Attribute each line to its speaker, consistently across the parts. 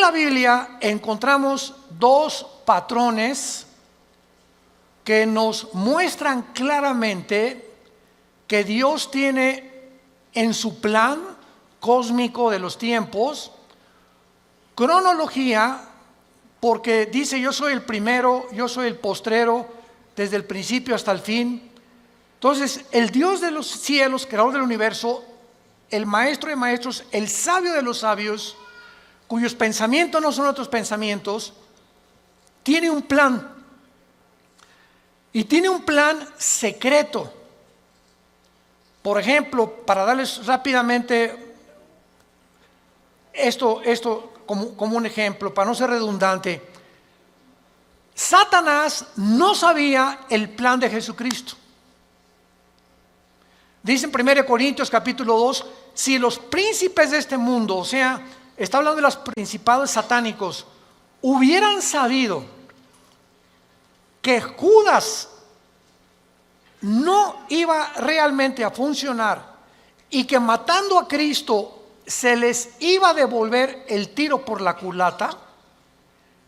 Speaker 1: la Biblia encontramos dos patrones que nos muestran claramente que Dios tiene en su plan cósmico de los tiempos cronología, porque dice: yo soy el primero, yo soy el postrero, desde el principio hasta el fin. Entonces, el Dios de los cielos, creador del universo, el maestro de maestros, el sabio de los sabios, cuyos pensamientos no son otros pensamientos, tiene un plan. Y tiene un plan secreto. Por ejemplo, para darles rápidamente esto como un ejemplo, para no ser redundante, Satanás no sabía el plan de Jesucristo. Dice en 1 Corintios capítulo 2, si los príncipes de este mundo, o sea, está hablando de los principados satánicos, hubieran sabido que Judas no iba realmente a funcionar y que matando a Cristo se les iba a devolver el tiro por la culata,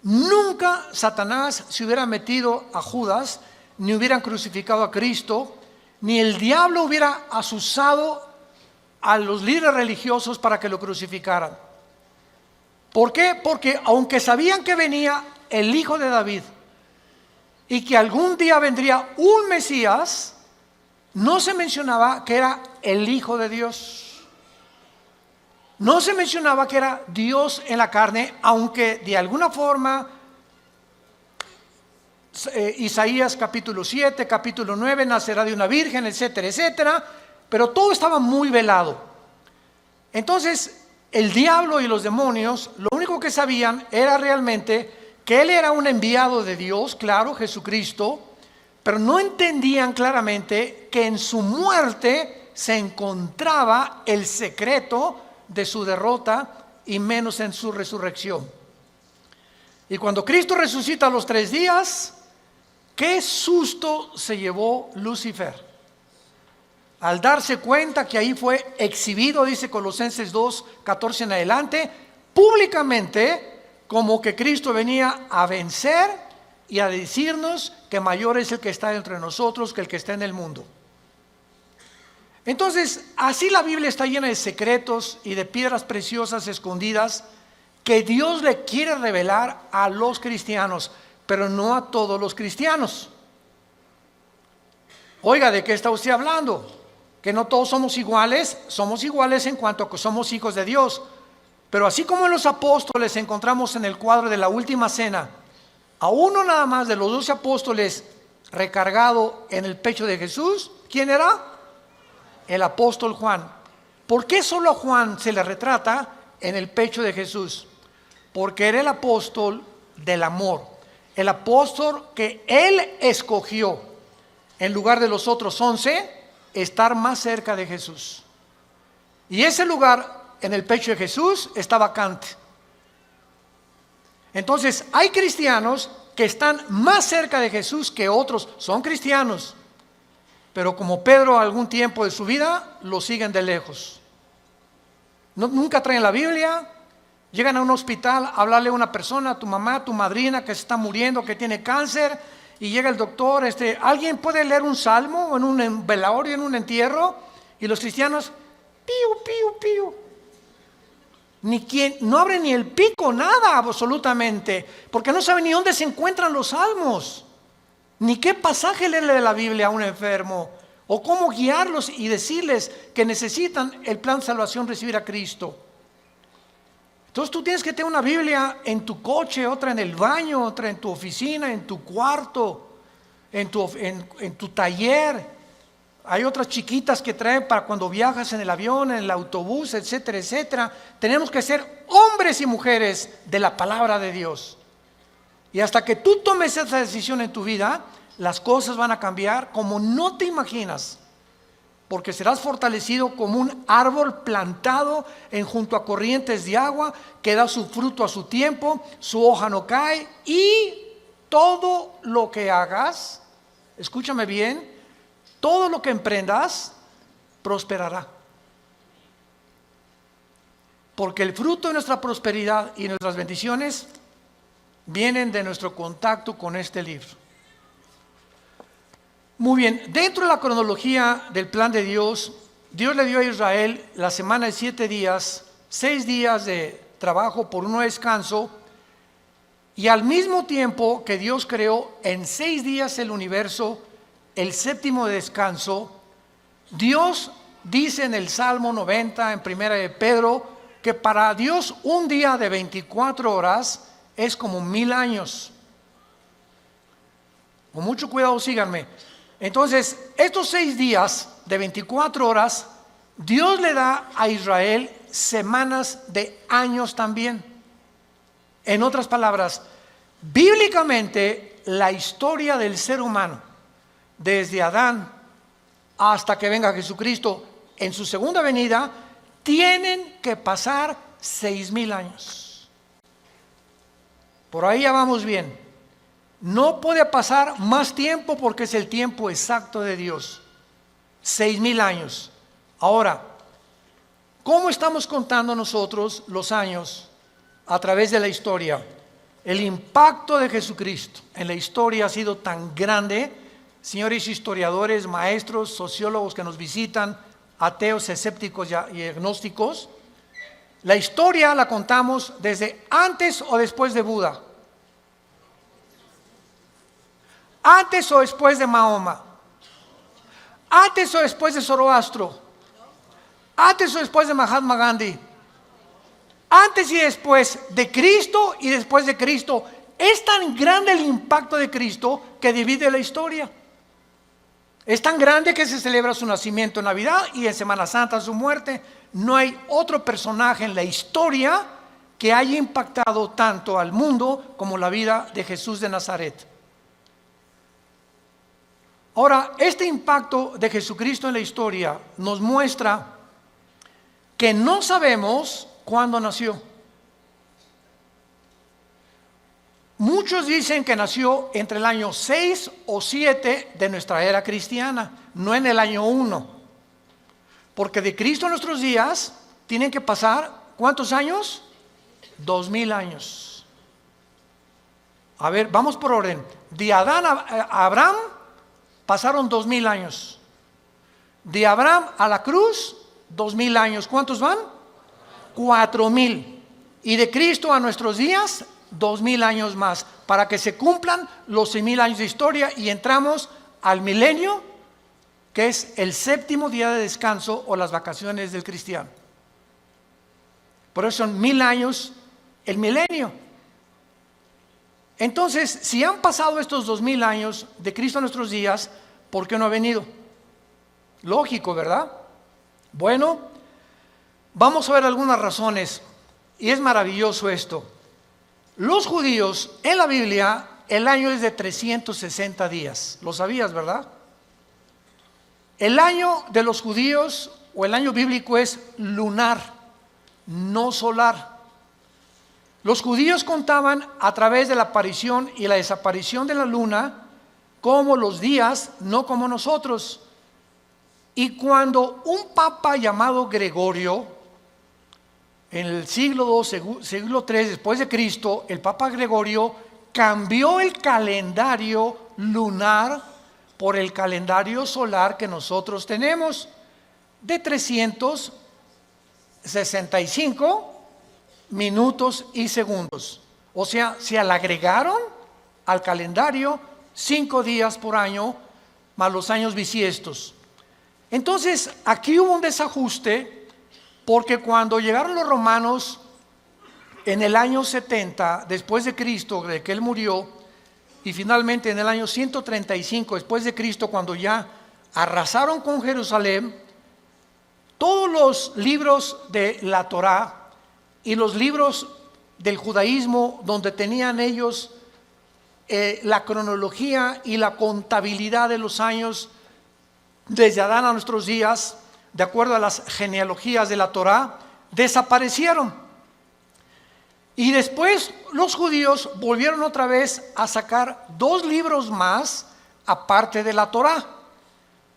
Speaker 1: nunca Satanás se hubiera metido a Judas, ni hubieran crucificado a Cristo, ni el diablo hubiera asusado a los líderes religiosos para que lo crucificaran. ¿Por qué? Porque aunque sabían que venía el hijo de David y que algún día vendría un Mesías, no se mencionaba que era el Hijo de Dios. No se mencionaba que era Dios en la carne, aunque de alguna forma Isaías capítulo 7, capítulo 9, nacerá de una virgen, etcétera, etcétera, pero todo estaba muy velado. Entonces, el diablo y los demonios, lo único que sabían era realmente que él era un enviado de Dios, claro, Jesucristo, pero no entendían claramente que en su muerte se encontraba el secreto de su derrota y menos en su resurrección. Y cuando Cristo resucita a los 3 días, qué susto se llevó Lucifer al darse cuenta que ahí fue exhibido, dice Colosenses 2, 14 en adelante, públicamente, como que Cristo venía a vencer y a decirnos que mayor es el que está entre nosotros que el que está en el mundo. Entonces, así la Biblia está llena de secretos y de piedras preciosas escondidas que Dios le quiere revelar a los cristianos, pero no a todos los cristianos. Oiga, ¿de qué está usted hablando? Que no todos somos iguales en cuanto a que somos hijos de Dios. Pero así como en los apóstoles encontramos en el cuadro de la última cena a uno nada más de los 12 apóstoles recargado en el pecho de Jesús, ¿quién era? El apóstol Juan. ¿Por qué solo a Juan se le retrata en el pecho de Jesús? Porque era el apóstol del amor, el apóstol que él escogió en lugar de los otros 11 estar más cerca de Jesús. Y ese lugar en el pecho de Jesús está vacante. Entonces hay cristianos que están más cerca de Jesús que otros, son cristianos, pero como Pedro algún tiempo de su vida lo siguen de lejos. Nunca traen la Biblia, llegan a un hospital a hablarle a una persona, a tu mamá, a tu madrina que se está muriendo, que tiene cáncer, y llega el doctor, ¿alguien puede leer un salmo en un velorio, en un entierro? Y los cristianos, piu, piu, piu. No abre ni el pico, nada absolutamente, porque no sabe ni dónde se encuentran los salmos, ni qué pasaje leerle de la Biblia a un enfermo, o cómo guiarlos y decirles que necesitan el plan de salvación, recibir a Cristo. Entonces tú tienes que tener una Biblia en tu coche, otra en el baño, otra en tu oficina, en tu cuarto, en tu taller. Hay otras chiquitas que traen para cuando viajas en el avión, en el autobús, etcétera, etcétera. Tenemos que ser hombres y mujeres de la palabra de Dios. Y hasta que tú tomes esa decisión en tu vida, las cosas van a cambiar como no te imaginas. Porque serás fortalecido como un árbol plantado junto a corrientes de agua, que da su fruto a su tiempo, su hoja no cae, y todo lo que hagas, escúchame bien, todo lo que emprendas prosperará. porque el fruto de nuestra prosperidad y nuestras bendiciones vienen de nuestro contacto con este libro. Muy bien, dentro de la cronología del plan de Dios, Dios le dio a Israel la semana de 7 días, 6 días de trabajo por uno de descanso, y al mismo tiempo que Dios creó en 6 días el universo, el séptimo de descanso, Dios dice en el Salmo 90, en primera de Pedro, que para Dios un día de 24 horas es como 1000 años. Con mucho cuidado, síganme. Entonces, estos 6 días de 24 horas, Dios le da a Israel semanas de años también. En otras palabras, bíblicamente, la historia del ser humano, desde Adán hasta que venga Jesucristo en su segunda venida, tienen que pasar 6000 años. Por ahí ya vamos bien. No puede pasar más tiempo porque es el tiempo exacto de Dios. 6000 años. Ahora, ¿cómo estamos contando nosotros los años a través de la historia? El impacto de Jesucristo en la historia ha sido tan grande. Señores historiadores, maestros, sociólogos que nos visitan, ateos, escépticos y agnósticos, la historia la contamos desde antes o después de Buda, antes o después de Mahoma, antes o después de Zoroastro, antes o después de Mahatma Gandhi, antes y después de Cristo y después de Cristo. Es tan grande el impacto de Cristo que divide la historia. Es tan grande que se celebra su nacimiento en Navidad y en Semana Santa su muerte. No hay otro personaje en la historia que haya impactado tanto al mundo como la vida de Jesús de Nazaret. Ahora, este impacto de Jesucristo en la historia nos muestra que no sabemos cuándo nació. Muchos dicen que nació entre el año 6 o 7 de nuestra era cristiana, no en el año 1. Porque de Cristo a nuestros días tienen que pasar, ¿cuántos años? 2000 años. A ver, vamos por orden. De Adán a Abraham pasaron 2000 años. De Abraham a la cruz, 2000 años. ¿Cuántos van? 4000. Y de Cristo a nuestros días, 2000 años más, para que se cumplan los 6000 años de historia y entramos al milenio, que es el séptimo día de descanso o las vacaciones del cristiano. Por eso son 1000 años el milenio. Entonces, si han pasado estos 2000 años de Cristo a nuestros días, ¿por qué no ha venido? Lógico, ¿verdad? Bueno, vamos a ver algunas razones, y es maravilloso esto. Los judíos, en la Biblia, el año es de 360 días. ¿Lo sabías, verdad? El año de los judíos, o el año bíblico, es lunar, no solar. Los judíos contaban a través de la aparición y la desaparición de la luna como los días, no como nosotros. Y cuando un papa llamado Gregorio, en el siglo II, siglo III después de Cristo, el Papa Gregorio cambió el calendario lunar por el calendario solar que nosotros tenemos, de 365 minutos y segundos. O sea, se le agregaron al calendario 5 días por año, más los años bisiestos. Entonces, aquí hubo un desajuste, porque cuando llegaron los romanos en el año 70 después de Cristo, de que él murió, y finalmente en el año 135 después de Cristo, cuando ya arrasaron con Jerusalén, todos los libros de la Torá y los libros del judaísmo, donde tenían ellos la cronología y la contabilidad de los años desde Adán a nuestros días, de acuerdo a las genealogías de la Torá, desaparecieron. Y después los judíos volvieron otra vez a sacar 2 libros más aparte de la Torá,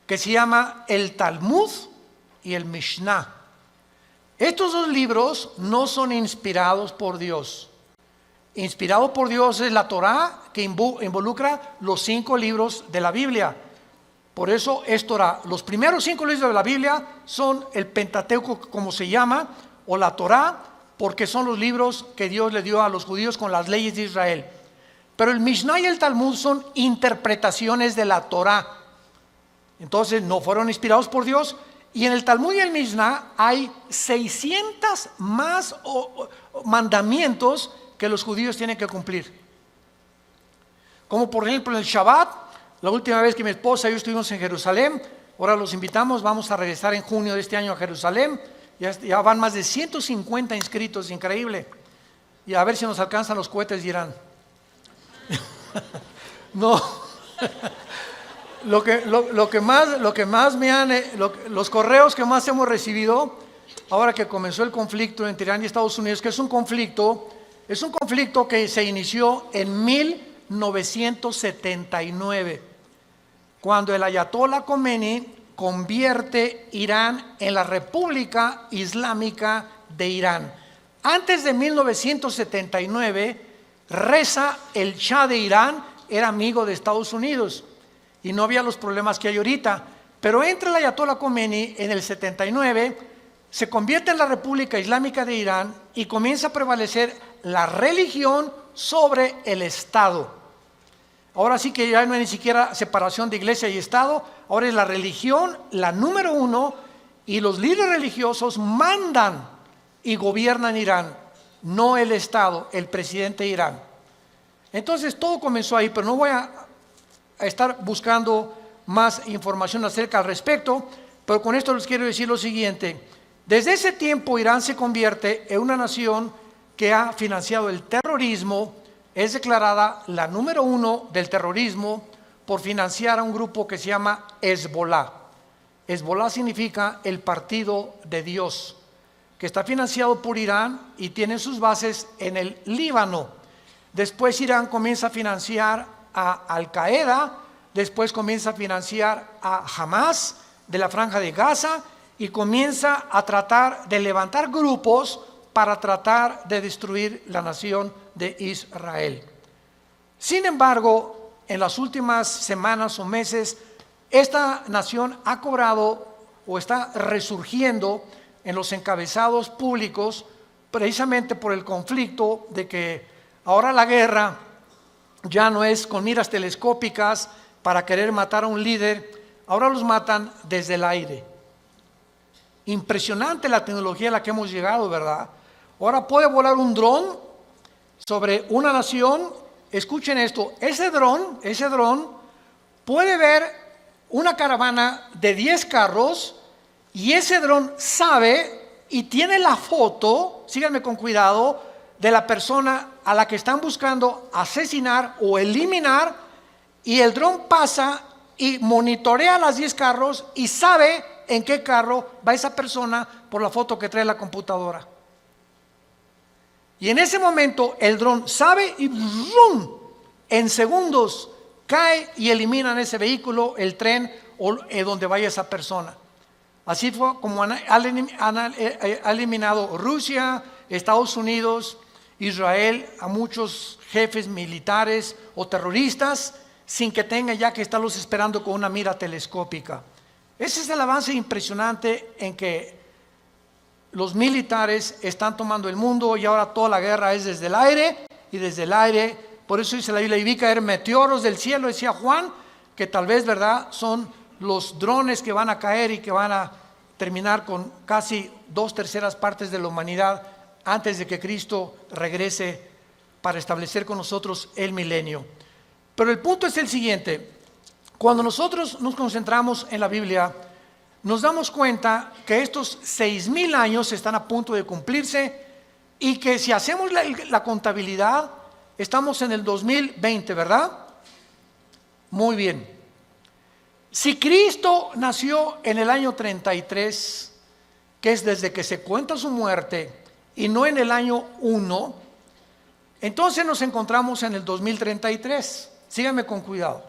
Speaker 1: que se llama el Talmud y el Mishnah. Estos dos libros no son inspirados por Dios. Inspirado por Dios es la Torá, que involucra los 5 libros de la Biblia. Por eso es Torá. Los primeros 5 libros de la Biblia son el Pentateuco, como se llama, o la Torá, porque son los libros que Dios le dio a los judíos con las leyes de Israel. Pero el Mishnah y el Talmud son interpretaciones de la Torá. Entonces no fueron inspirados por Dios. Y en el Talmud y el Mishnah hay 600 más mandamientos que los judíos tienen que cumplir. Como por ejemplo en el Shabbat, la última vez que mi esposa y yo estuvimos en Jerusalén, ahora los invitamos, vamos a regresar en junio de este año a Jerusalén, ya van más de 150 inscritos, increíble, y a ver si nos alcanzan los cohetes de Irán. No, lo que más me han, los correos que más hemos recibido, ahora que comenzó el conflicto entre Irán y Estados Unidos, que es un conflicto que se inició en 1979, cuando el Ayatollah Khomeini convierte Irán en la República Islámica de Irán. Antes de 1979, Reza, el Shah de Irán, era amigo de Estados Unidos y no había los problemas que hay ahorita. Pero entra el Ayatollah Khomeini en el 79, se convierte en la República Islámica de Irán y comienza a prevalecer la religión sobre el Estado. Ahora sí que ya no hay ni siquiera separación de iglesia y Estado, ahora es la religión la número 1 y los líderes religiosos mandan y gobiernan Irán, no el Estado, el presidente de Irán. Entonces todo comenzó ahí, pero no voy a estar buscando más información acerca al respecto, pero con esto les quiero decir lo siguiente. Desde ese tiempo Irán se convierte en una nación que ha financiado el terrorismo, es declarada la número 1 del terrorismo por financiar a un grupo que se llama Hezbollah. Hezbollah significa el partido de Dios, que está financiado por Irán y tiene sus bases en el Líbano. Después Irán comienza a financiar a Al Qaeda, después comienza a financiar a Hamas de la Franja de Gaza y comienza a tratar de levantar grupos para tratar de destruir la nación de Israel. Sin embargo, en las últimas semanas o meses, esta nación ha cobrado o está resurgiendo en los encabezados públicos precisamente por el conflicto de que ahora la guerra ya no es con miras telescópicas para querer matar a un líder, ahora los matan desde el aire. Impresionante la tecnología a la que hemos llegado, ¿verdad? Ahora puede volar un dron sobre una nación. Escuchen esto, ese dron puede ver una caravana de 10 carros y ese dron sabe y tiene la foto, síganme con cuidado, de la persona a la que están buscando asesinar o eliminar, y el dron pasa y monitorea las 10 carros y sabe en qué carro va esa persona por la foto que trae la computadora. Y en ese momento el dron sabe y ¡rum!, en segundos cae y eliminan ese vehículo, el tren o donde vaya esa persona. Así fue como ha eliminado Rusia, Estados Unidos, Israel a muchos jefes militares o terroristas sin que tengan ya que estarlos esperando con una mira telescópica. Ese es el avance impresionante en que los militares están tomando el mundo y ahora toda la guerra es desde el aire y desde el aire. Por eso dice la Biblia, y vi caer meteoros del cielo, decía Juan, que tal vez, ¿verdad?, son los drones que van a caer y que van a terminar con casi 2/3 partes de la humanidad antes de que Cristo regrese para establecer con nosotros el milenio. Pero el punto es el siguiente: cuando nosotros nos concentramos en la Biblia, nos damos cuenta que estos 6,000 años están a punto de cumplirse y que si hacemos la contabilidad, estamos en el 2020, ¿verdad? Muy bien. Si Cristo nació en el año 33, que es desde que se cuenta su muerte, y no en el año 1, entonces nos encontramos en el 2033. Síganme con cuidado.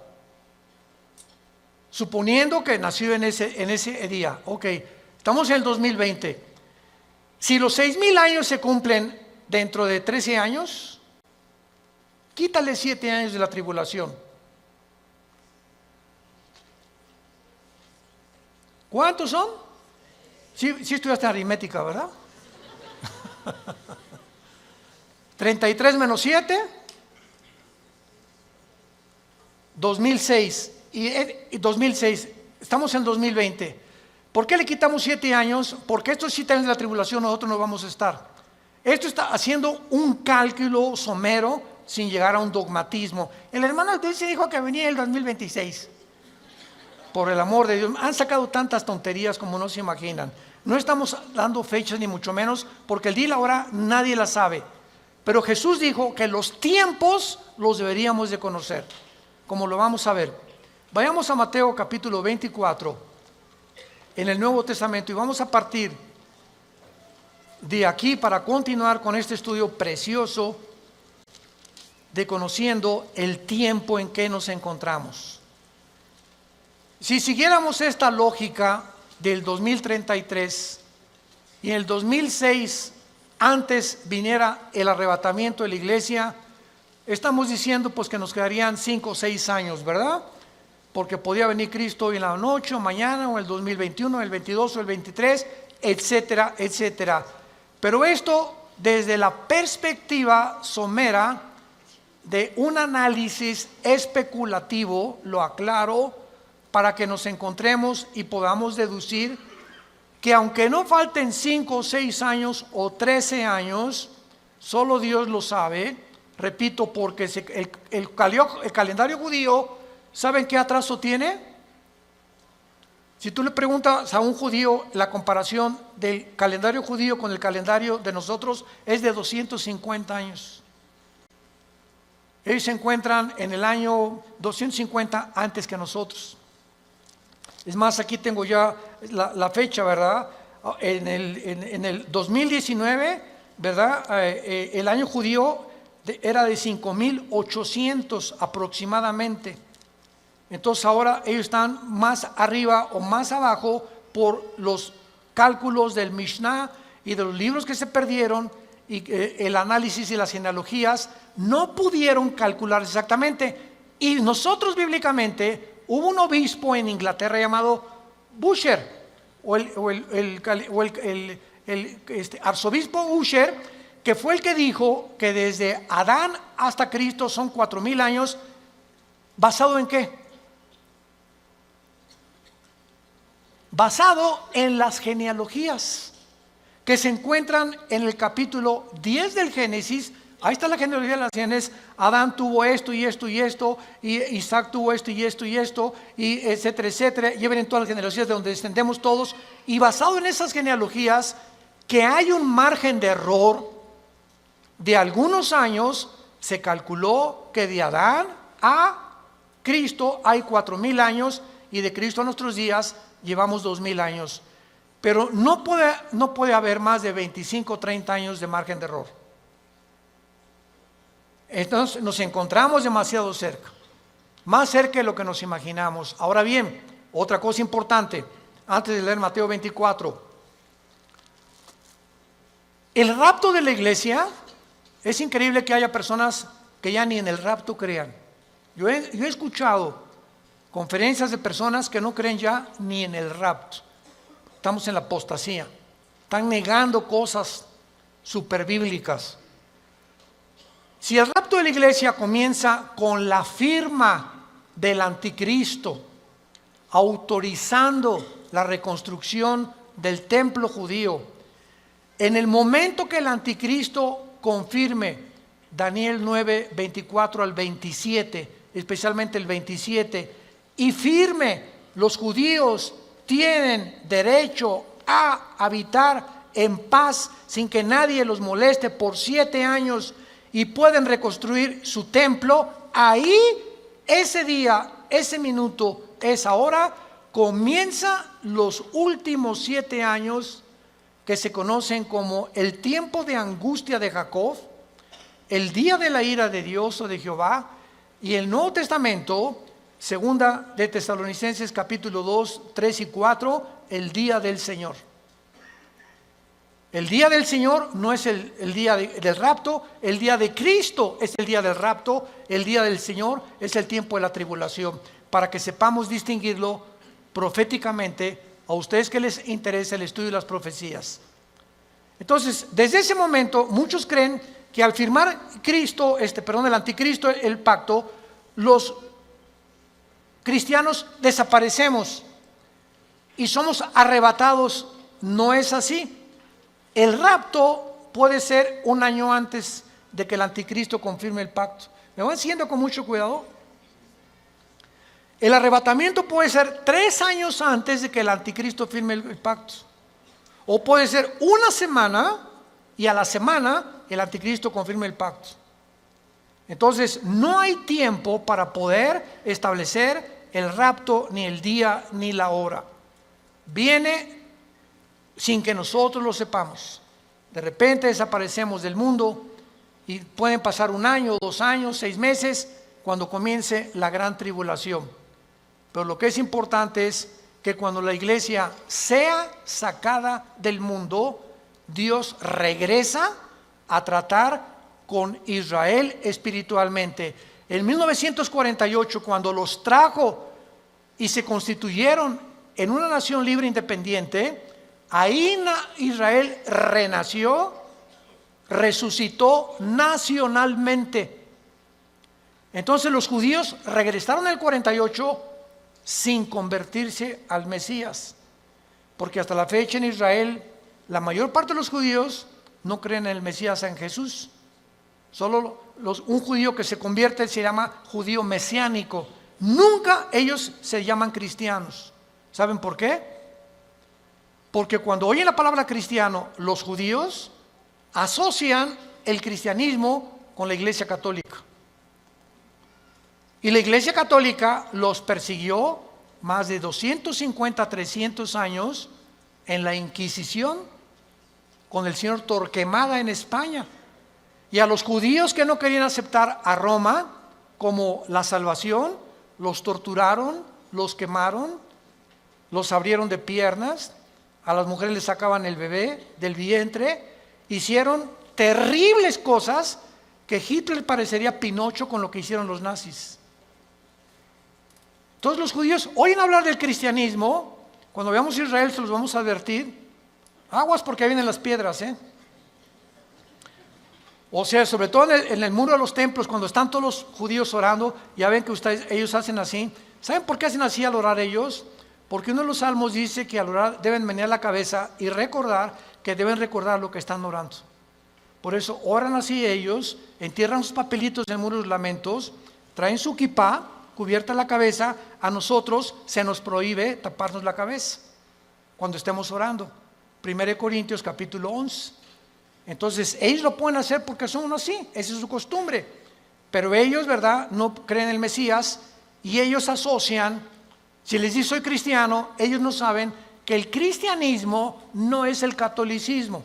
Speaker 1: Suponiendo que nació en ese día, ok, estamos en el 2020. Si los 6,000 años se cumplen dentro de 13 años, quítale 7 años de la tribulación. ¿Cuántos son? Sí estudiaste aritmética, ¿verdad? 33 menos 7, 2006. Y 2006, estamos en 2020. ¿Por qué le quitamos 7 años? Porque estos 7 años de la tribulación nosotros no vamos a estar. Esto está haciendo un cálculo somero sin llegar a un dogmatismo. El hermano Dulce dijo que venía el 2026. Por el amor de Dios, han sacado tantas tonterías como no se imaginan. No estamos dando fechas ni mucho menos, porque el día y la hora nadie la sabe. Pero Jesús dijo que los tiempos los deberíamos de conocer, como lo vamos a ver. Vayamos a Mateo capítulo 24, en el Nuevo Testamento, y vamos a partir de aquí para continuar con este estudio precioso de conociendo el tiempo en que nos encontramos. Si siguiéramos esta lógica del 2033 y en el 2006 antes viniera el arrebatamiento de la iglesia, estamos diciendo pues que nos quedarían 5 o 6 años, ¿verdad? Porque podía venir Cristo hoy en la noche o mañana o el 2021, el 22 o el 23, etcétera, etcétera. Pero esto desde la perspectiva somera de un análisis especulativo, lo aclaro, para que nos encontremos y podamos deducir que aunque no falten 5 o 6 años o 13 años, solo Dios lo sabe, repito, porque el calendario judío, ¿saben qué atraso tiene? Si tú le preguntas a un judío, la comparación del calendario judío con el calendario de nosotros es de 250 años. Ellos se encuentran en el año 250 antes que nosotros. Es más, aquí tengo ya la fecha, ¿verdad? En el 2019, ¿verdad? El año judío era de 5,800 aproximadamente. Entonces ahora ellos están más arriba o más abajo por los cálculos del Mishnah y de los libros que se perdieron, y el análisis y las genealogías no pudieron calcular exactamente. Y nosotros bíblicamente, hubo un obispo en Inglaterra llamado Busher, arzobispo Usher, que fue el que dijo que desde Adán hasta Cristo son 4,000 años. ¿Basado en qué? Basado en las genealogías que se encuentran en el capítulo 10 del Génesis. Ahí está la genealogía de las genes. Adán tuvo esto y esto y esto, y Isaac tuvo esto y esto y esto, y etcétera, etcétera. Y ven todas las genealogías de donde descendemos todos. Y basado en esas genealogías, que hay un margen de error de algunos años, se calculó que de Adán a Cristo hay 4,000 años, y de Cristo a nuestros días llevamos 2,000 años. Pero no puede haber más de 25 o 30 años de margen de error. Entonces nos encontramos demasiado cerca, más cerca de lo que nos imaginamos. Ahora bien, otra cosa importante, antes de leer Mateo 24, el rapto de la iglesia, es increíble que haya personas que ya ni en el rapto crean. Yo he escuchado conferencias de personas que no creen ya ni en el rapto. Estamos en la apostasía, están negando cosas superbíblicas. Si el rapto de la iglesia comienza con la firma del anticristo, autorizando la reconstrucción del templo judío, en el momento que el anticristo confirme Daniel 9, 24 al 27, especialmente el 27, y firme, los judíos tienen derecho a habitar en paz sin que nadie los moleste por 7 años, y pueden reconstruir su templo, ahí, ese día, ese minuto, esa hora, comienza los últimos 7 años que se conocen como el tiempo de angustia de Jacob, el día de la ira de Dios o de Jehová, y el Nuevo Testamento, segunda de Tesalonicenses capítulo 2, 3 y 4, el día del Señor. El día del Señor no es el día del rapto, el día de Cristo es el día del rapto, el día del Señor es el tiempo de la tribulación, para que sepamos distinguirlo proféticamente a ustedes que les interesa el estudio de las profecías. Entonces, desde ese momento, muchos creen que al firmar el anticristo, el pacto, los cristianos desaparecemos y somos arrebatados. No es así. El rapto puede ser un año antes de que el anticristo confirme el pacto. ¿Me van siguiendo con mucho cuidado? El arrebatamiento puede ser 3 años antes de que el anticristo firme el pacto. O puede ser una semana y a la semana el anticristo confirme el pacto. Entonces no hay tiempo para poder establecer el rapto, ni el día ni la hora. Viene sin que nosotros lo sepamos. De repente desaparecemos del mundo y pueden pasar 1 año, 2 años, 6 meses cuando comience la gran tribulación. Pero lo que es importante es que cuando la iglesia sea sacada del mundo, Dios regresa a tratar con Israel espiritualmente. En 1948, cuando los trajo y se constituyeron en una nación libre e independiente, ahí Israel renació, resucitó nacionalmente. Entonces los judíos regresaron en el 48 sin convertirse al Mesías, porque hasta la fecha en Israel la mayor parte de los judíos no creen en el Mesías, en Jesús. Solo un judío que se convierte se llama judío mesiánico. Nunca ellos se llaman cristianos. ¿Saben por qué? Porque cuando oyen la palabra cristiano, los judíos asocian el cristianismo con la Iglesia Católica. Y la Iglesia Católica los persiguió más de 250, 300 años en la Inquisición con el señor Torquemada en España. Y a los judíos que no querían aceptar a Roma como la salvación, los torturaron, los quemaron, los abrieron de piernas, a las mujeres les sacaban el bebé del vientre, hicieron terribles cosas que Hitler parecería Pinocho con lo que hicieron los nazis. Todos los judíos oyen hablar del cristianismo. Cuando veamos Israel se los vamos a advertir. Aguas porque vienen las piedras, O sea, sobre todo en el muro de los templos, cuando están todos los judíos orando, ya ven que ellos hacen así. ¿Saben por qué hacen así al orar ellos? Porque uno de los salmos dice que al orar deben menear la cabeza y recordar que deben recordar lo que están orando. Por eso oran así ellos, entierran sus papelitos en el muro de los lamentos, traen su kipá, cubierta la cabeza. A nosotros se nos prohíbe taparnos la cabeza cuando estemos orando. 1 Corintios capítulo 11. Entonces ellos lo pueden hacer porque son así, esa es su costumbre. Pero ellos, ¿verdad?, no creen en el Mesías y ellos asocian. Si les dice soy cristiano, ellos no saben que el cristianismo no es el catolicismo.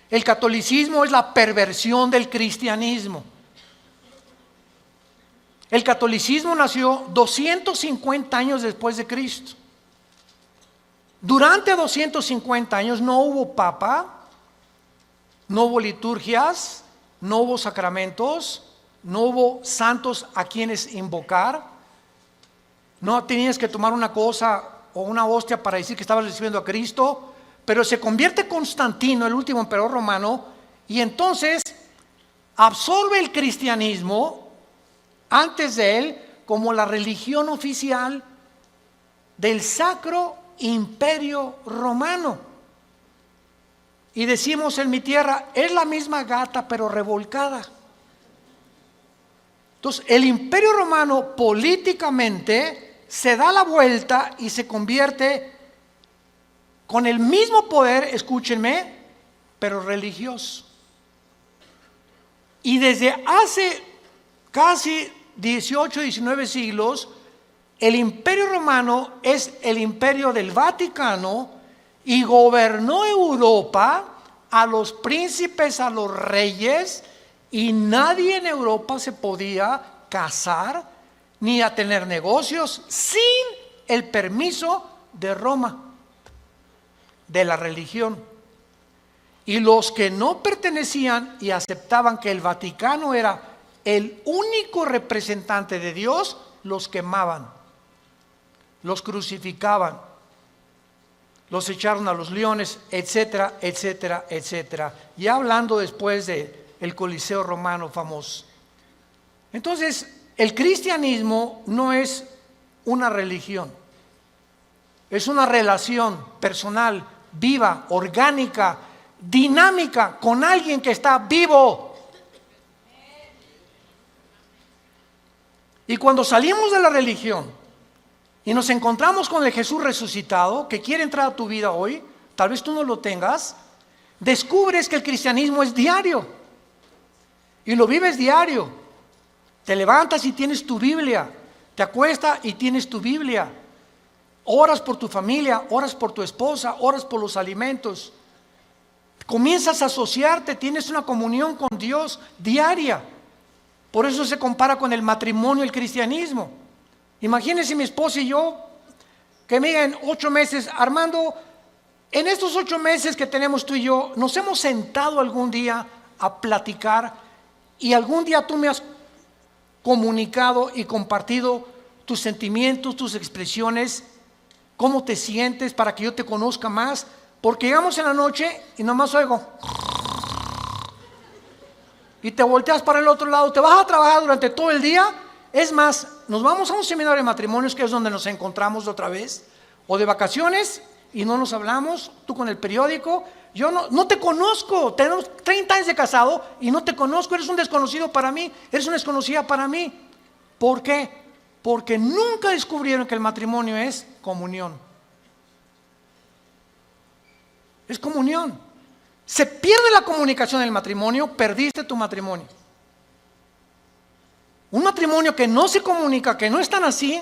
Speaker 1: El catolicismo es la perversión del cristianismo. El catolicismo nació 250 años después de Cristo. Durante 250 años no hubo papa, no hubo liturgias, no hubo sacramentos, no hubo santos a quienes invocar. No tenías que tomar una cosa o una hostia para decir que estabas recibiendo a Cristo. Pero se convierte Constantino, el último emperador romano, y entonces absorbe el cristianismo antes de él como la religión oficial del Sacro Imperio Romano. Y decimos en mi tierra, es la misma gata pero revolcada. Entonces el Imperio Romano políticamente se da la vuelta y se convierte con el mismo poder, escúchenme, pero religioso. Y desde hace casi 18, 19 siglos, el Imperio Romano es el imperio del Vaticano y gobernó Europa, a los príncipes, a los reyes, y nadie en Europa se podía casar ni a tener negocios sin el permiso de Roma. de la religión. Y los que no pertenecían y aceptaban que el Vaticano era el único representante de Dios, los quemaban, los crucificaban, los echaron a los leones, etcétera, etcétera, etcétera. Ya hablando después del Coliseo romano famoso. Entonces, el cristianismo no es una religión, es una relación personal, viva, orgánica, dinámica, con alguien que está vivo. Y cuando salimos de la religión y nos encontramos con el Jesús resucitado, que quiere entrar a tu vida hoy, tal vez tú no lo tengas, descubres que el cristianismo es diario y lo vives diario. Te levantas y tienes tu Biblia, te acuestas y tienes tu Biblia, oras por tu familia, oras por tu esposa, oras por los alimentos, comienzas a asociarte, tienes una comunión con Dios diaria. Por eso se compara con el matrimonio, el cristianismo. Imagínense mi esposa y yo, que me digan 8 meses, Armando, en estos 8 meses que tenemos tú y yo, nos hemos sentado algún día a platicar y algún día tú me has comunicado y compartido tus sentimientos, tus expresiones, cómo te sientes para que yo te conozca más, porque llegamos en la noche y nomás oigo y te volteas para el otro lado, te vas a trabajar durante todo el día. Es más, nos vamos a un seminario de matrimonios, que es donde nos encontramos otra vez, o de vacaciones y no nos hablamos, tú con el periódico. Yo no te conozco, tenemos 30 años de casado y no te conozco, eres un desconocido para mí, eres una desconocida para mí. ¿Por qué? Porque nunca descubrieron que el matrimonio es comunión. Es comunión. Se pierde la comunicación en el matrimonio, perdiste tu matrimonio. Un matrimonio que no se comunica, que no es tan así,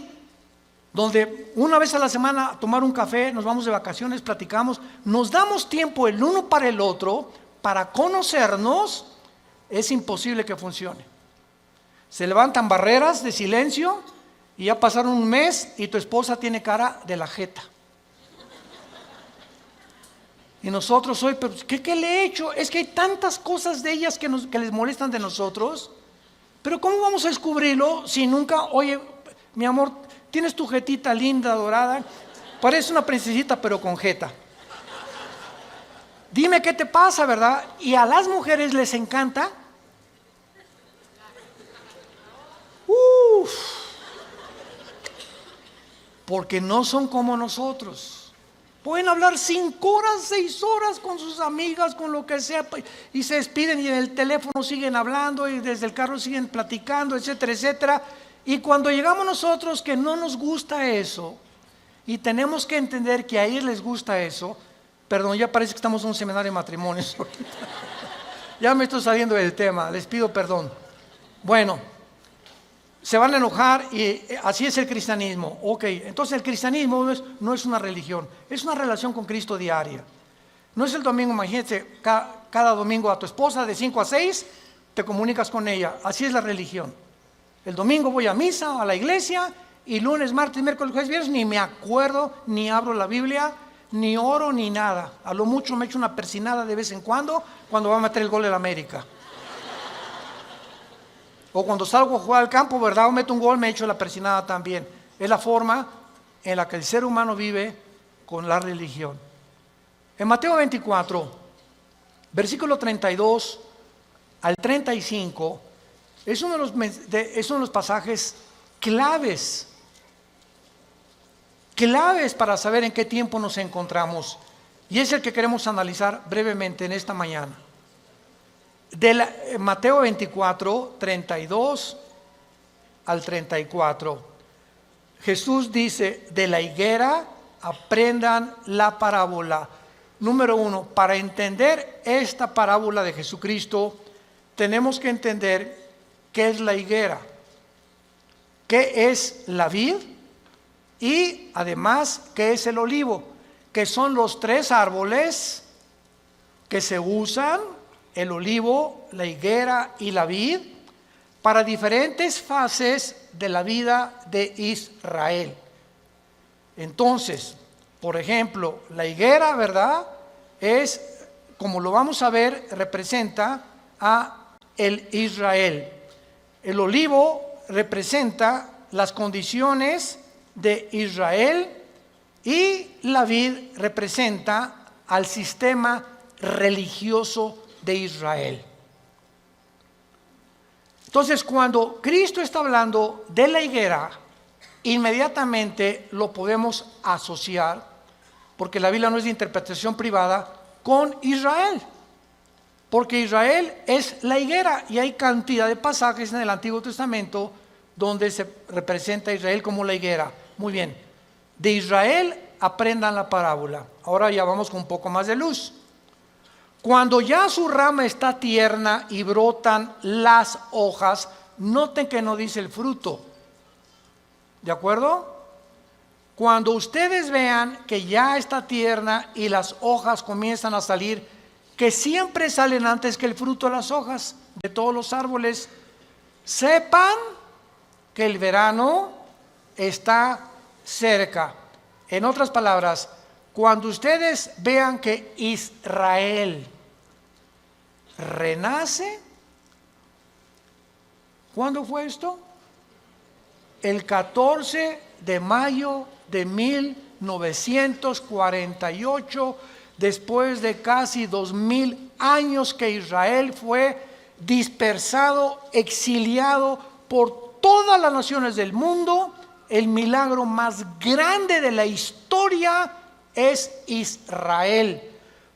Speaker 1: donde una vez a la semana a tomar un café, nos vamos de vacaciones, platicamos, nos damos tiempo el uno para el otro, para conocernos, es imposible que funcione. Se levantan barreras de silencio y ya pasaron un mes y tu esposa tiene cara de la jeta. Y nosotros hoy, pero ¿qué le he hecho? Es que hay tantas cosas de ellas que les molestan de nosotros. Pero ¿cómo vamos a descubrirlo si nunca, oye, mi amor, tienes tu jetita linda, dorada, parece una princesita pero con jeta? Dime qué te pasa, ¿verdad? Y a las mujeres les encanta. Porque no son como nosotros. Pueden hablar 5 horas, 6 horas con sus amigas, con lo que sea, y se despiden y en el teléfono siguen hablando y desde el carro siguen platicando, etcétera, etcétera. Y cuando llegamos nosotros que no nos gusta eso, y tenemos que entender que a ellos les gusta eso, perdón, ya parece que estamos en un seminario de matrimonios. Ya me estoy saliendo del tema, les pido perdón. Bueno, se van a enojar y así es el cristianismo. Ok, entonces el cristianismo no es una religión, es una relación con Cristo diaria. No es el domingo, imagínate, cada domingo a tu esposa de 5 a 6 te comunicas con ella. Así es la religión. El domingo voy a misa, a la iglesia, y lunes, martes, miércoles, jueves, viernes ni me acuerdo, ni abro la Biblia, ni oro, ni nada. A lo mucho me echo una persinada de vez en cuando va a meter el gol de la América. O cuando salgo a jugar al campo, ¿verdad? O meto un gol, me echo la persinada también. Es la forma en la que el ser humano vive con la religión. En Mateo 24, versículo 32 al 35, es uno de los pasajes claves para saber en qué tiempo nos encontramos. Y es el que queremos analizar brevemente en esta mañana. Mateo 24, 32 al 34. Jesús dice, de la higuera aprendan la parábola. Número 1, para entender esta parábola de Jesucristo, tenemos que entender qué es la higuera, qué es la vid y además qué es el olivo, que son los 3 árboles que se usan, el olivo, la higuera y la vid, para diferentes fases de la vida de Israel. Entonces, Por ejemplo, la higuera, ¿verdad? Es, como lo vamos a ver, representa a el Israel. El olivo representa las condiciones de Israel y la vid representa al sistema religioso de Israel. Entonces, cuando Cristo está hablando de la higuera, inmediatamente lo podemos asociar, porque la Biblia no es de interpretación privada, con Israel. Porque Israel es la higuera y hay cantidad de pasajes en el Antiguo Testamento donde se representa a Israel como la higuera. Muy bien, de Israel aprendan la parábola. Ahora ya vamos con un poco más de luz. Cuando ya su rama está tierna y brotan las hojas, noten que no dice el fruto. ¿De acuerdo? Cuando ustedes vean que ya está tierna y las hojas comienzan a salir, que siempre salen antes que el fruto de las hojas de todos los árboles, sepan que el verano está cerca. En otras palabras, cuando ustedes vean que Israel renace, ¿cuándo fue esto? El 14 de mayo de 1948, después de casi 2000 años que Israel fue dispersado, exiliado por todas las naciones del mundo. El milagro más grande de la historia es Israel,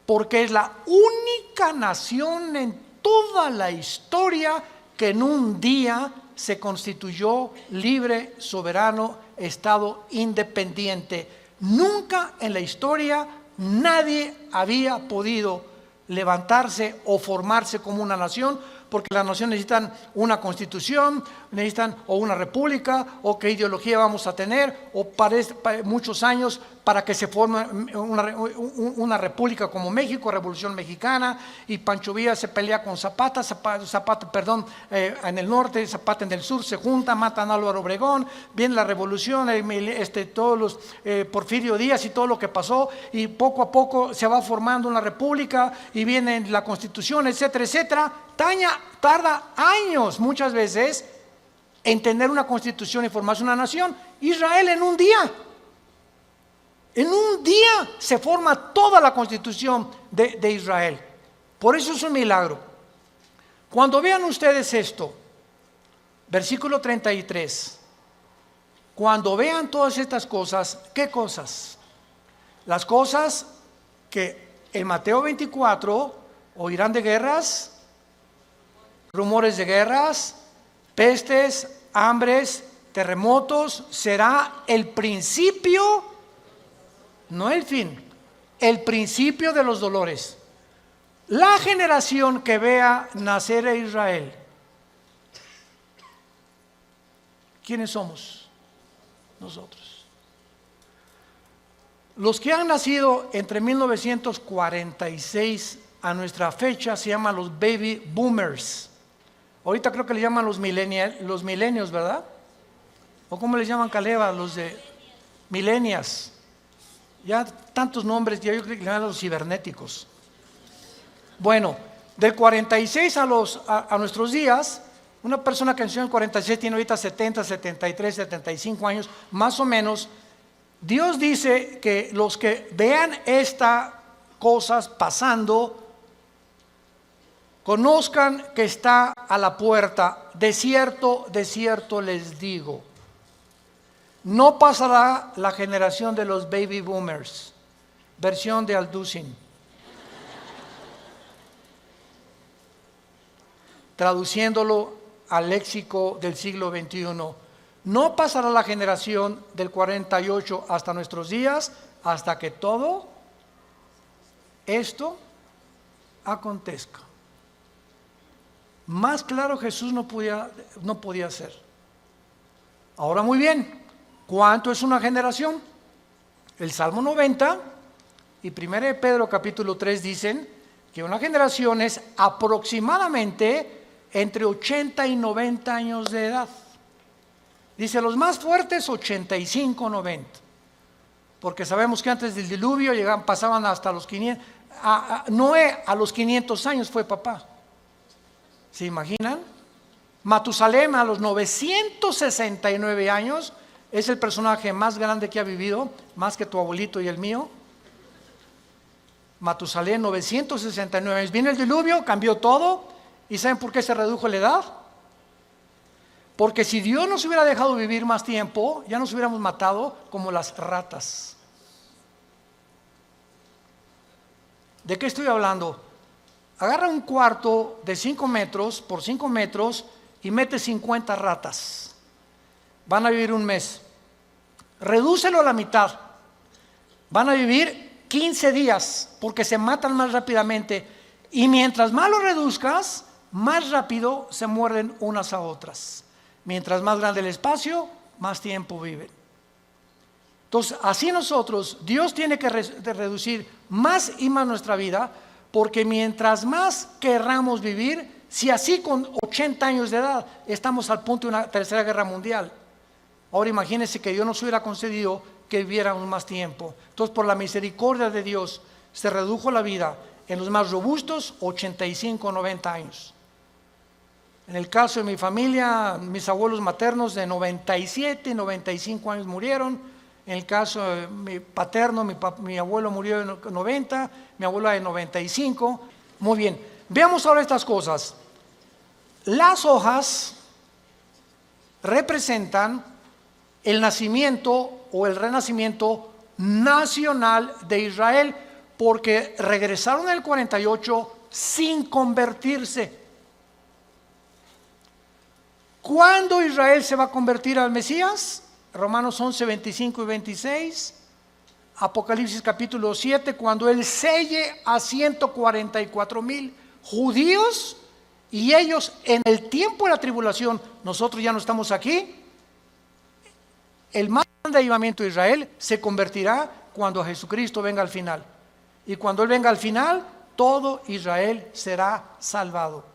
Speaker 1: porque es la única nación en toda la historia que en un día se constituyó libre, soberano, estado independiente. Nunca en la historia nadie había podido levantarse o formarse como una nación, porque las naciones necesitan una constitución, necesitan o una república, o qué ideología vamos a tener, o para muchos años para que se forme una república como México, Revolución Mexicana, y Pancho Villa se pelea con Zapata, en el norte, Zapata en el sur, se junta, matan a Álvaro Obregón, viene la revolución, todos los Porfirio Díaz y todo lo que pasó, y poco a poco se va formando una república, y viene la constitución, etcétera, etcétera. Tarda años muchas veces en tener una constitución y formarse una nación. Israel en un día se forma toda la constitución de Israel. Por eso es un milagro. Cuando vean ustedes esto, versículo 33, cuando vean todas estas cosas, ¿qué cosas? Las cosas que en Mateo 24 oirán de guerras, rumores de guerras, pestes, hambres, terremotos. Será el principio, no el fin, el principio de los dolores. La generación que vea nacer a Israel, ¿quiénes somos? Nosotros. Los que han nacido entre 1946 a nuestra fecha se llaman los baby boomers. Ahorita creo que le llaman los millennials, ¿verdad? ¿O cómo les llaman, Caleva? Los de millennials. Ya tantos nombres, ya yo creo que le llaman los cibernéticos. Bueno, del 46 a nuestros días, una persona que nació en el 46 tiene ahorita 70, 73, 75 años, más o menos. Dios dice que los que vean estas cosas pasando, conozcan que está a la puerta. De cierto les digo, no pasará la generación de los baby boomers. Versión de Alducin. Traduciéndolo al léxico del siglo XXI, no pasará la generación del 48 hasta nuestros días, hasta que todo esto acontezca. Más claro Jesús no podía ser. Ahora muy bien, ¿cuánto es una generación? El Salmo 90 y 1 de Pedro capítulo 3 dicen que una generación es aproximadamente entre 80 y 90 años de edad. Dice los más fuertes 85, 90. porque sabemos que antes del diluvio pasaban hasta los 500. Noé a los 500 años fue papá. ¿Se imaginan? Matusalem a los 969 años es el personaje más grande que ha vivido, más que tu abuelito y el mío. Matusalem, 969 años. Viene el diluvio, cambió todo. ¿Y saben por qué se redujo la edad? Porque si Dios nos hubiera dejado vivir más tiempo, ya nos hubiéramos matado como las ratas. ¿De qué estoy hablando? Agarra un cuarto de 5 metros por 5 metros y mete 50 ratas. Van a vivir un mes. Redúcelo a la mitad. Van a vivir 15 días porque se matan más rápidamente. Y mientras más lo reduzcas, más rápido se muerden unas a otras. Mientras más grande el espacio, más tiempo viven. Entonces, así nosotros, Dios tiene que reducir más y más nuestra vida, porque mientras más querramos vivir, si así con 80 años de edad estamos al punto de una tercera guerra mundial, ahora imagínense que Dios nos hubiera concedido que viviéramos más tiempo. Entonces, por la misericordia de Dios, se redujo la vida en los más robustos, 85, 90 años. En el caso de mi familia, mis abuelos maternos de 97, 95 años murieron. En el caso de mi paterno, mi abuelo murió de 90, mi abuela de 95. Muy bien, veamos ahora estas cosas. Las hojas representan el nacimiento o el renacimiento nacional de Israel, porque regresaron en el 48 sin convertirse. ¿Cuándo Israel se va a convertir al Mesías? Romanos 11, 25 y 26. Apocalipsis capítulo 7, cuando Él selle a 144,000 judíos, y ellos en el tiempo de la tribulación, nosotros ya no estamos aquí. El más grande avivamiento de Israel se convertirá cuando Jesucristo venga al final. Y cuando Él venga al final, todo Israel será salvado.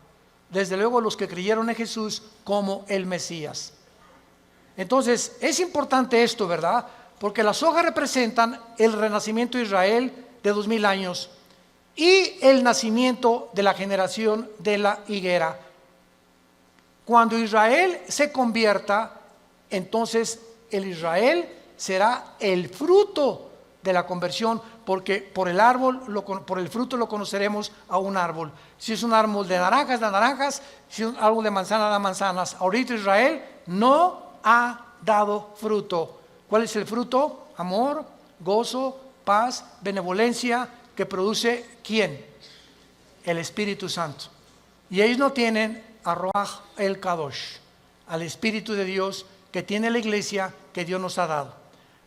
Speaker 1: Desde luego los que creyeron en Jesús como el Mesías. Entonces, es importante esto, ¿verdad? Porque las hojas representan el renacimiento de Israel de 2000 años y el nacimiento de la generación de la higuera. Cuando Israel se convierta, entonces el Israel será el fruto de la conversión, porque por el fruto lo conoceremos a un árbol. Si es un árbol de naranjas, da naranjas; si es un árbol de manzana, da manzanas. Ahorita Israel no ha dado fruto. ¿Cuál es el fruto? Amor, gozo, paz, benevolencia, que produce ¿quién? El Espíritu Santo. Y ellos no tienen a Ruach el Kadosh, al Espíritu de Dios que tiene la iglesia que Dios nos ha dado.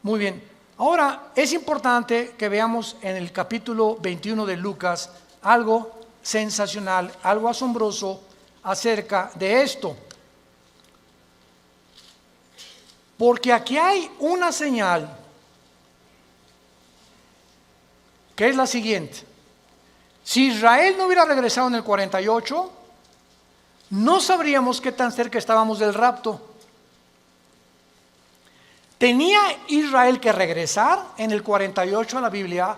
Speaker 1: Muy bien, ahora es importante que veamos en el capítulo 21 de Lucas algo sensacional, algo asombroso acerca de esto. Porque aquí hay una señal que es la siguiente. Si Israel no hubiera regresado en el 48, no sabríamos qué tan cerca estábamos del rapto. Tenía Israel que regresar en el 48 a la Biblia,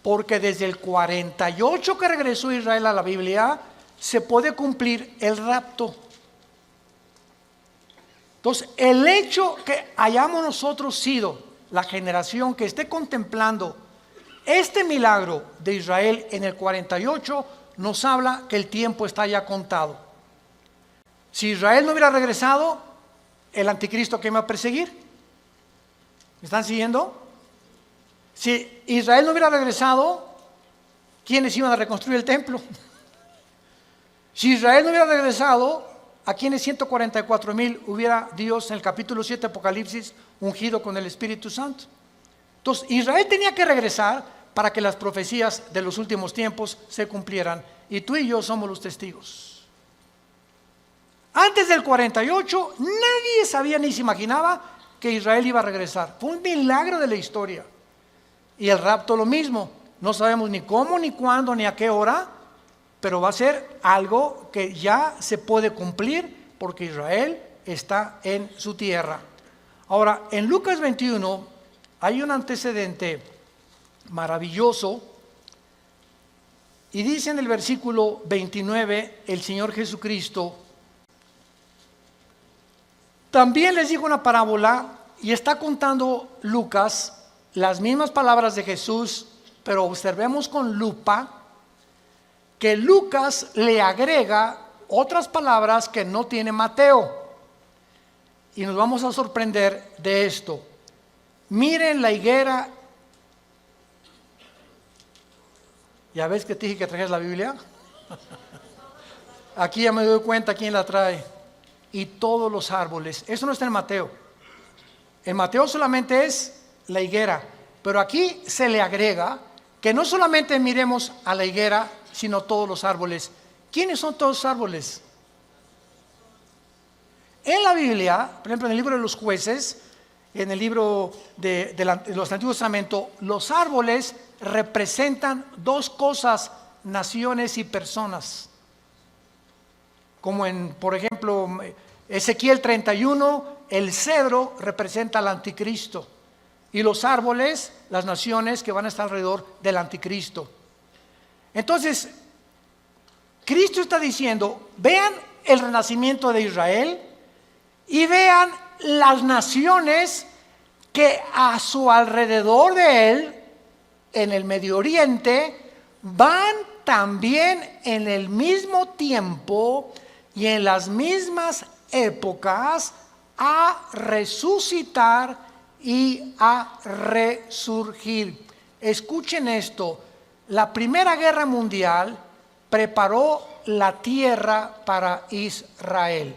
Speaker 1: porque desde el 48 que regresó Israel a la Biblia, se puede cumplir el rapto. Entonces, el hecho que hayamos nosotros sido la generación que esté contemplando este milagro de Israel en el 48 nos habla que el tiempo está ya contado. Si Israel no hubiera regresado, el anticristo que me va a perseguir. ¿Me están siguiendo? Si Israel no hubiera regresado, ¿quiénes iban a reconstruir el templo? Si Israel no hubiera regresado, ¿a quiénes 144,000 hubiera Dios en el capítulo 7 de Apocalipsis ungido con el Espíritu Santo? Entonces, Israel tenía que regresar para que las profecías de los últimos tiempos se cumplieran. Y tú y yo somos los testigos. Antes del 48, nadie sabía ni se imaginaba que Israel iba a regresar. Fue un milagro de la historia. Y el rapto lo mismo. No sabemos ni cómo, ni cuándo, ni a qué hora, pero va a ser algo que ya se puede cumplir porque Israel está en su tierra. Ahora, en Lucas 21 hay un antecedente maravilloso, y dice en el versículo 29 el Señor Jesucristo, también les dijo una parábola, y está contando Lucas las mismas palabras de Jesús, pero observemos con lupa que Lucas le agrega otras palabras que no tiene Mateo, y nos vamos a sorprender de esto. Miren la higuera. ¿Ya ves que te dije que trajeras la Biblia? Aquí ya me doy cuenta quién la trae. Y todos los árboles. Eso no está en Mateo. En Mateo solamente es la higuera. Pero aquí se le agrega que no solamente miremos a la higuera, sino todos los árboles. ¿Quiénes son todos los árboles? En la Biblia, por ejemplo, en el libro de los jueces, en el libro de los Antiguos Testamentos, los árboles representan dos cosas: naciones y personas. Como en, por ejemplo, Ezequiel 31, el cedro representa al anticristo, y los árboles, las naciones que van a estar alrededor del anticristo. Entonces, Cristo está diciendo, vean el renacimiento de Israel y vean las naciones que a su alrededor de él, en el Medio Oriente, van también en el mismo tiempo y en las mismas épocas a resucitar y a resurgir. Escuchen esto: la Primera Guerra Mundial preparó la tierra para Israel.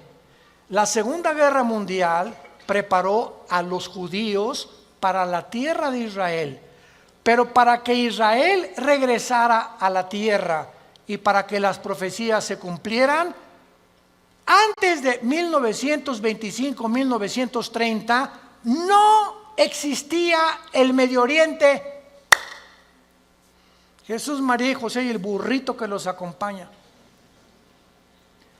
Speaker 1: La Segunda Guerra Mundial preparó a los judíos para la tierra de Israel. Pero para que Israel regresara a la tierra y para que las profecías se cumplieran, antes de 1925-1930 no existía el Medio Oriente. Jesús, María y José y el burrito que los acompaña.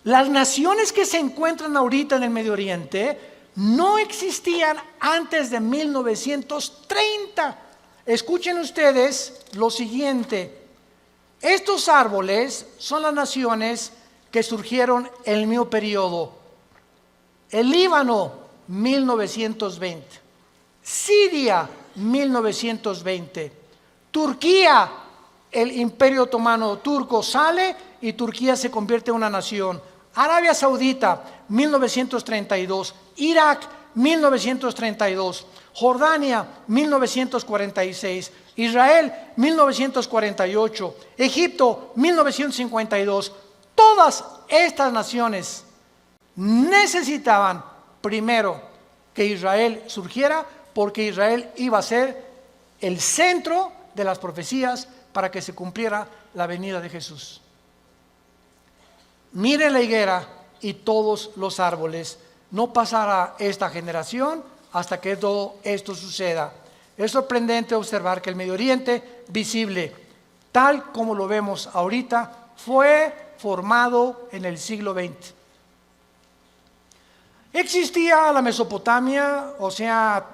Speaker 1: Las naciones que se encuentran ahorita en el Medio Oriente no existían antes de 1930. Escuchen ustedes lo siguiente: estos árboles son las naciones que surgieron en el mismo periodo. El Líbano, 1920. Siria, 1920. Turquía, el Imperio Otomano turco sale y Turquía se convierte en una nación. Arabia Saudita, 1932. Irak, 1932. Jordania, 1946. Israel, 1948. Egipto, 1952. Todas estas naciones necesitaban primero que Israel surgiera, porque Israel iba a ser el centro de las profecías para que se cumpliera la venida de Jesús. Miren la higuera y todos los árboles. No pasará esta generación hasta que todo esto suceda. Es sorprendente observar que el Medio Oriente visible, tal como lo vemos ahorita, fue formado en el siglo XX. Existía la Mesopotamia, o sea,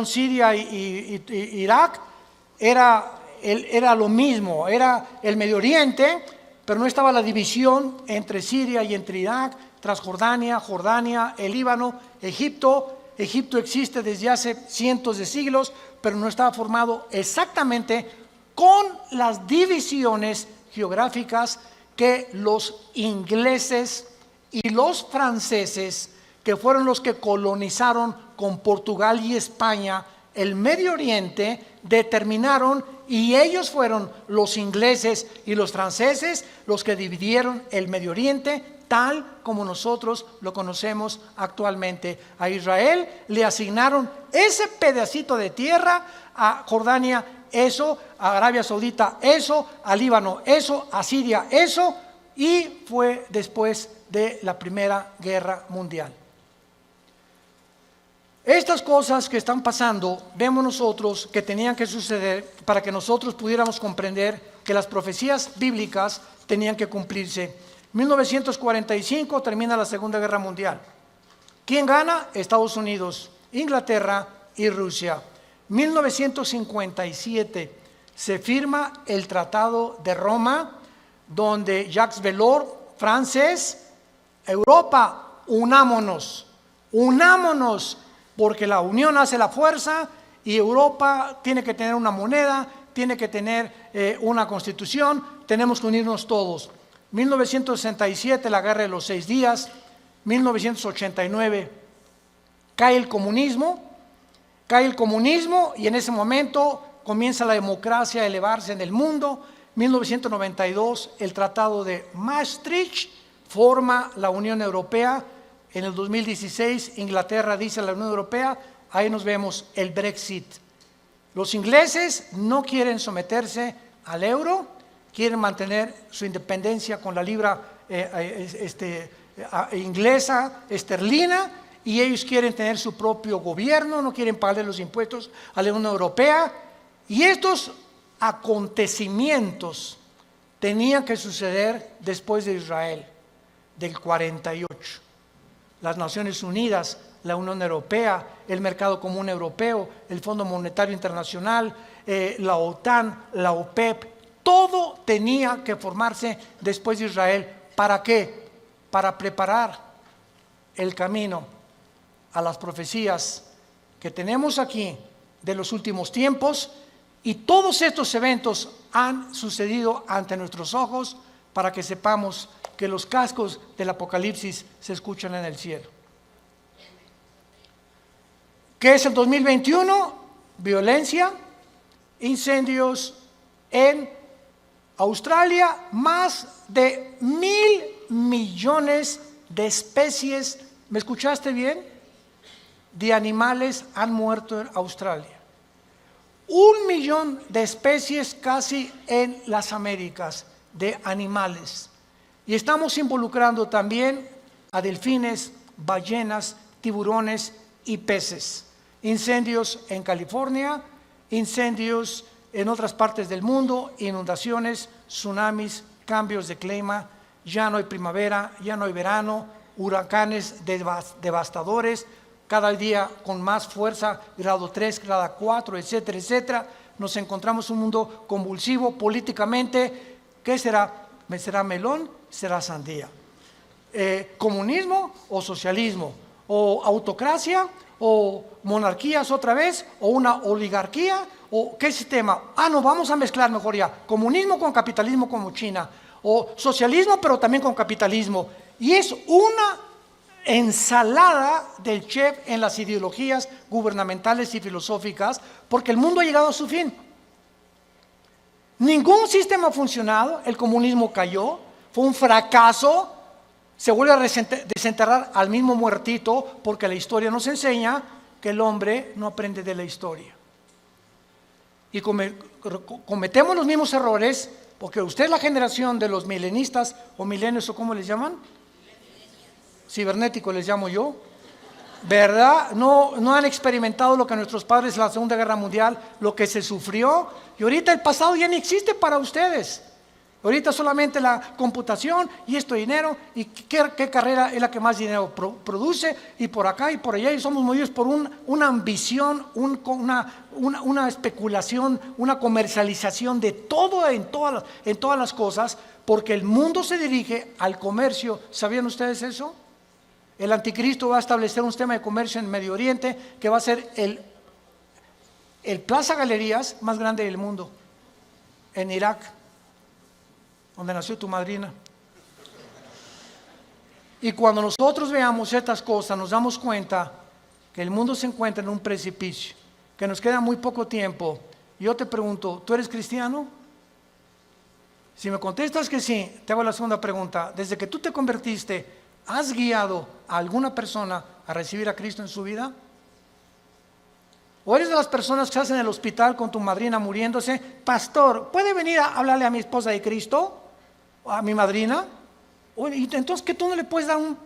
Speaker 1: Siria y Irak, era lo mismo, era el Medio Oriente, pero no estaba la división entre Siria y entre Irak, Transjordania, Jordania, el Líbano, Egipto. Egipto existe desde hace cientos de siglos, pero no estaba formado exactamente con las divisiones geográficas que los ingleses y los franceses, que fueron los que colonizaron con Portugal y España el Medio Oriente, determinaron, y ellos fueron los ingleses y los franceses los que dividieron el Medio Oriente tal como nosotros lo conocemos actualmente. A Israel le asignaron ese pedacito de tierra, a Jordania eso, a Arabia Saudita eso, a Líbano eso, a Siria eso, y fue después de la Primera Guerra Mundial. Estas cosas que están pasando, vemos nosotros que tenían que suceder para que nosotros pudiéramos comprender que las profecías bíblicas tenían que cumplirse. 1945 termina la Segunda Guerra Mundial. ¿Quién gana? Estados Unidos, Inglaterra y Rusia. 1957 se firma el Tratado de Roma, donde Jacques Delors, francés, Europa, unámonos, porque la unión hace la fuerza y Europa tiene que tener una moneda, tiene que tener una constitución, tenemos que unirnos todos. 1967, la Guerra de los 6 días, 1989, cae el comunismo y en ese momento comienza la democracia a elevarse en el mundo. 1992, el Tratado de Maastricht forma la Unión Europea. En el 2016, Inglaterra dice a la Unión Europea, ahí nos vemos el Brexit. Los ingleses no quieren someterse al euro, quieren mantener su independencia con la libra inglesa, esterlina, y ellos quieren tener su propio gobierno, no quieren pagar los impuestos a la Unión Europea. Y estos acontecimientos tenían que suceder después de Israel, del 48. Las Naciones Unidas, la Unión Europea, el Mercado Común Europeo, el Fondo Monetario Internacional, la OTAN, la OPEP, todo tenía que formarse después de Israel. ¿Para qué? Para preparar el camino a las profecías que tenemos aquí de los últimos tiempos, y todos estos eventos han sucedido ante nuestros ojos para que sepamos que los cascos del Apocalipsis se escuchan en el cielo. ¿Qué es el 2021? Violencia, incendios en Australia, más de 1.000 millones de especies, ¿me escuchaste bien?, de animales han muerto en Australia. 1 millón de especies casi en las Américas de animales. Y estamos involucrando también a delfines, ballenas, tiburones y peces. Incendios en California, incendios en otras partes del mundo, inundaciones, tsunamis, cambios de clima, ya no hay primavera, ya no hay verano, huracanes devastadores, cada día con más fuerza, grado 3, grado 4, etcétera, etcétera. Nos encontramos en un mundo convulsivo políticamente. ¿Qué será? ¿Será melón? ¿Será sandía? ¿Comunismo o socialismo? ¿O autocracia? ¿O monarquías otra vez? ¿O una oligarquía? ¿O qué sistema? No, vamos a mezclar mejor ya. Comunismo con capitalismo como China. O socialismo pero también con capitalismo. Y es una ensalada del chef en las ideologías gubernamentales y filosóficas, porque el mundo ha llegado a su fin. Ningún sistema ha funcionado, el comunismo cayó, fue un fracaso, se vuelve a desenterrar al mismo muertito, porque la historia nos enseña que el hombre no aprende de la historia. Y cometemos los mismos errores, porque usted es la generación de los milenistas o milenios, o ¿cómo les llaman? Cibernético les llamo yo, ¿verdad? No han experimentado lo que nuestros padres en la Segunda Guerra Mundial, lo que se sufrió, y ahorita el pasado ya no existe para ustedes. Ahorita solamente la computación y esto dinero, y qué carrera es la que más dinero produce, y por acá y por allá, y somos movidos por una ambición, una especulación, una comercialización de todo en todas las cosas, porque el mundo se dirige al comercio. ¿Sabían ustedes eso? El anticristo va a establecer un sistema de comercio en Medio Oriente que va a ser el Plaza Galerías más grande del mundo, en Irak, donde nació tu madrina. Y cuando nosotros veamos estas cosas, nos damos cuenta que el mundo se encuentra en un precipicio, que nos queda muy poco tiempo. Yo te pregunto, ¿tú eres cristiano? Si me contestas que sí, te hago la segunda pregunta. Desde que tú te convertiste, ¿has guiado a alguna persona a recibir a Cristo en su vida? ¿O eres de las personas que estás en el hospital con tu madrina muriéndose? Pastor, ¿puede venir a hablarle a mi esposa de Cristo? ¿O a mi madrina? Entonces, ¿que tú no le puedes dar un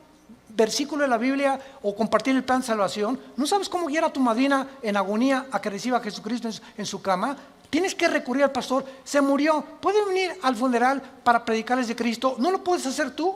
Speaker 1: versículo de la Biblia o compartir el plan de salvación? ¿No sabes cómo guiar a tu madrina en agonía a que reciba a Jesucristo en su cama? Tienes que recurrir al pastor. Se murió. ¿Puede venir al funeral para predicarles de Cristo? ¿No lo puedes hacer tú?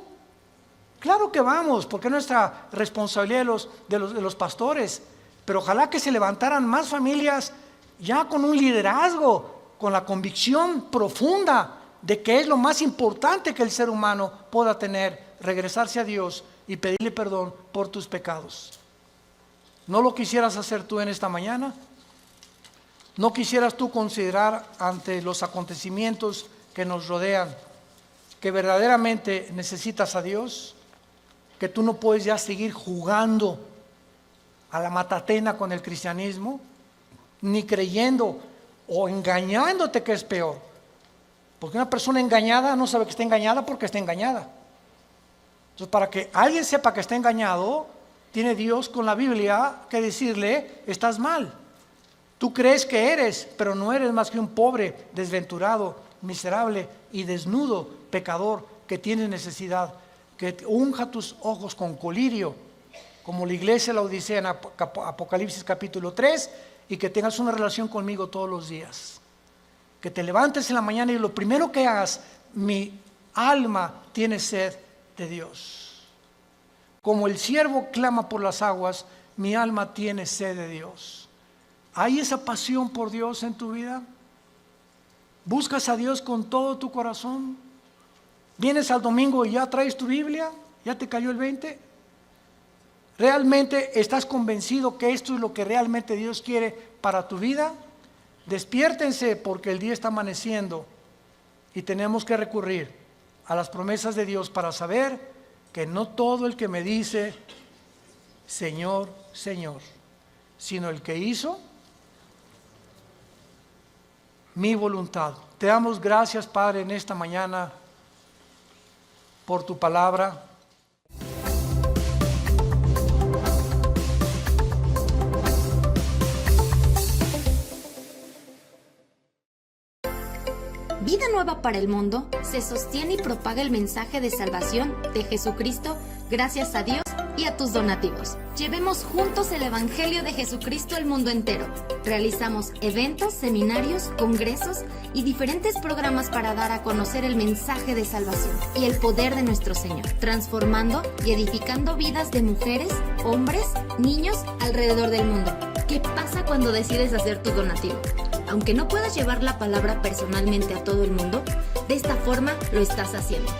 Speaker 1: Claro que vamos, porque es nuestra responsabilidad de los pastores. Pero ojalá que se levantaran más familias ya con un liderazgo, con la convicción profunda de que es lo más importante que el ser humano pueda tener, regresarse a Dios y pedirle perdón por tus pecados. ¿No lo quisieras hacer tú en esta mañana? ¿No quisieras tú considerar ante los acontecimientos que nos rodean que verdaderamente necesitas a Dios? Que tú no puedes ya seguir jugando a la matatena con el cristianismo, ni creyendo o engañándote, que es peor. Porque una persona engañada no sabe que está engañada porque está engañada. Entonces, para que alguien sepa que está engañado, tiene Dios con la Biblia que decirle: estás mal. Tú crees que eres, pero no eres más que un pobre, desventurado, miserable y desnudo pecador que tiene necesidad. Que unja tus ojos con colirio, como la iglesia la Odisea en Apocalipsis capítulo 3, y que tengas una relación conmigo todos los días. Que te levantes en la mañana y lo primero que hagas: mi alma tiene sed de Dios. Como el siervo clama por las aguas, mi alma tiene sed de Dios. ¿Hay esa pasión por Dios en tu vida? ¿Buscas a Dios con todo tu corazón? ¿Vienes al domingo y ya traes tu Biblia? ¿Ya te cayó el 20? ¿Realmente estás convencido que esto es lo que realmente Dios quiere para tu vida? Despiértense, porque el día está amaneciendo y tenemos que recurrir a las promesas de Dios para saber que no todo el que me dice Señor, Señor, sino el que hizo mi voluntad. Te damos gracias, Padre, en esta mañana por tu palabra.
Speaker 2: Vida Nueva para el Mundo se sostiene y propaga el mensaje de salvación de Jesucristo gracias a Dios y a tus donativos. Llevemos juntos el Evangelio de Jesucristo al mundo entero. Realizamos eventos, seminarios, congresos y diferentes programas para dar a conocer el mensaje de salvación y el poder de nuestro Señor, transformando y edificando vidas de mujeres, hombres, niños alrededor del mundo. ¿Qué pasa cuando decides hacer tu donativo? Aunque no puedas llevar la palabra personalmente a todo el mundo, de esta forma lo estás haciendo.